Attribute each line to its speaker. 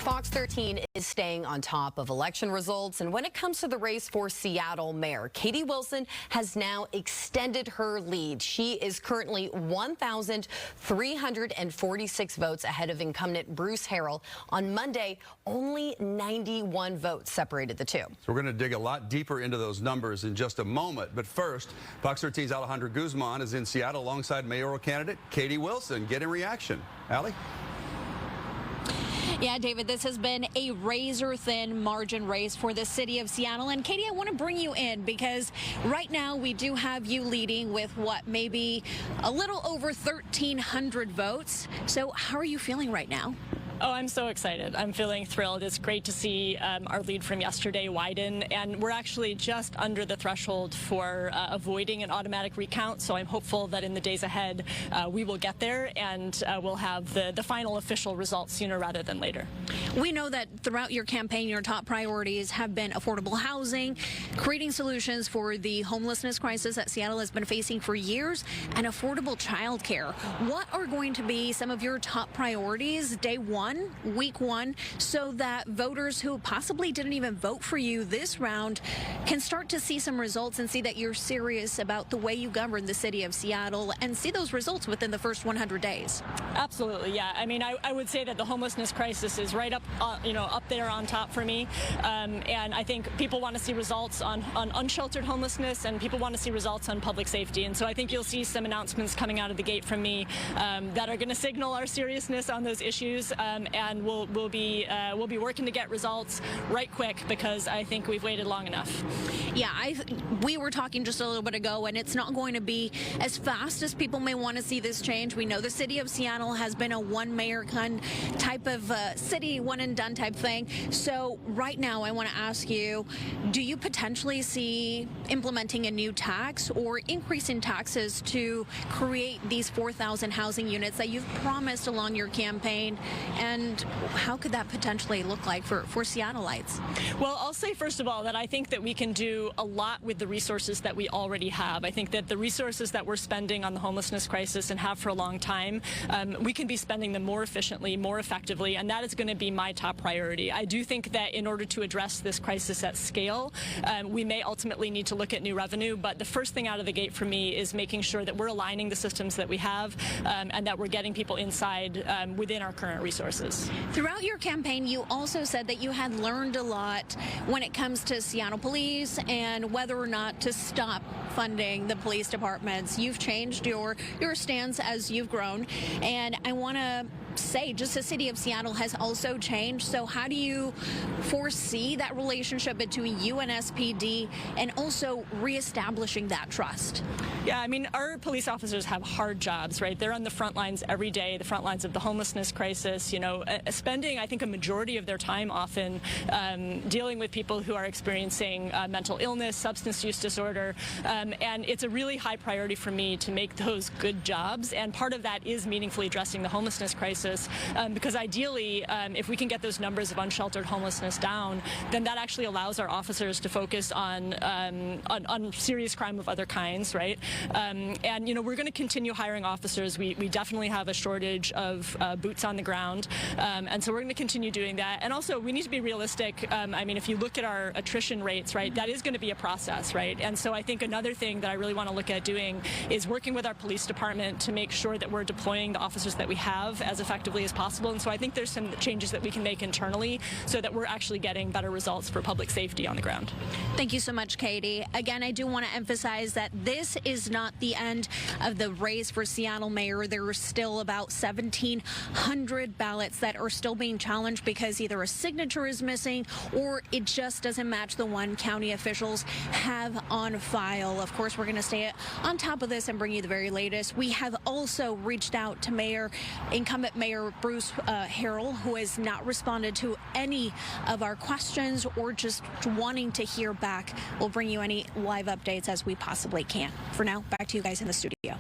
Speaker 1: Fox 13 is staying on top of election results, and when it comes to the race for Seattle mayor, Katie Wilson has now extended her lead. She is currently 1,346 votes ahead of incumbent Bruce Harrell. On Monday, only 91 votes separated the two.
Speaker 2: So we're going to dig a lot deeper into those numbers in just a moment. But first, Fox 13's Alejandra Guzman is in Seattle alongside mayoral candidate Katie Wilson. Get in reaction. Allie?
Speaker 3: Yeah, David, this has been a razor-thin margin race for the city of Seattle. And Katie, I want to bring you in because right now we do have you leading with what, maybe a little over 1,300 votes. So how are you feeling right now?
Speaker 4: Oh, I'm so excited. I'm feeling thrilled. It's great to see our lead from yesterday widen, and we're actually just under the threshold for avoiding an automatic recount, so I'm hopeful that in the days ahead we will get there and we'll have the final official results sooner rather than later.
Speaker 3: We know that throughout your campaign, your top priorities have been affordable housing, creating solutions for the homelessness crisis that Seattle has been facing for years, and affordable childcare. What are going to be some of your top priorities day one, week one, so that voters who possibly didn't even vote for you this round can start to see some results and see that you're serious about the way you govern the city of Seattle and see those results within the first 100 days?
Speaker 4: Absolutely, yeah. I mean, I would say that the homelessness crisis is right up, up there on top for me. And I think people want to see results on unsheltered homelessness, and people want to see results on public safety. And so I think you'll see some announcements coming out of the gate from me that are going to signal our seriousness on those issues. And we'll be working to get results right quick because I think we've waited long enough.
Speaker 3: Yeah, we were talking just a little bit ago, and it's not going to be as fast as people may want to see this change. We know the city of Seattle has been a one-mayor type of city, one-and-done type thing. So right now, I want to ask you, do you potentially see implementing a new tax or increasing taxes to create these 4,000 housing units that you've promised along your campaign? And how could that potentially look like for Seattleites?
Speaker 4: Well, I'll say first of all that I think that we can do a lot with the resources that we already have. I think that the resources that we're spending on the homelessness crisis and have for a long time, we can be spending them more efficiently, more effectively, and that is going to be my top priority. I do think that in order to address this crisis at scale, we may ultimately need to look at new revenue, but the first thing out of the gate for me is making sure that we're aligning the systems that we have and that we're getting people inside within our current resources.
Speaker 3: Throughout your campaign, you also said that you had learned a lot when it comes to Seattle police and whether or not to stop funding the police departments. You've changed your stance as you've grown, and I want to say just the city of Seattle has also changed. So how do you foresee that relationship between you and SPD and also reestablishing that trust?
Speaker 4: Yeah, I mean, our police officers have hard jobs, right? They're on the front lines every day, the front lines of the homelessness crisis, spending, I think, a majority of their time often dealing with people who are experiencing mental illness, substance use disorder, and it's a really high priority for me to make those good jobs, and part of that is meaningfully addressing the homelessness crisis, because ideally, if we can get those numbers of unsheltered homelessness down, then that actually allows our officers to focus on serious crime of other kinds, right? And we're going to continue hiring officers. We definitely have a shortage of boots on the ground, and so we're going to continue doing that. And also, we need to be realistic. I mean, if you look at our attrition rates, right, that is going to be a process, right? And so I think another thing that I really want to look at doing is working with our police department to make sure that we're deploying the officers that we have as effectively as possible. And so I think there's some changes that we can make internally so that we're actually getting better results for public safety on the ground.
Speaker 3: Thank you so much, Katie. Again, I do want to emphasize that this is not the end of the race for Seattle mayor. There are still about 1,700 ballots that are still being challenged because either a signature is missing or it just doesn't match the one county officials have on file. Of course, we're going to stay on top of this and bring you the very latest. We have also reached out to incumbent Mayor Bruce Harrell, who has not responded to any of our questions or just wanting to hear back. We'll bring you any live updates as we possibly can. For now, back to you guys in the studio.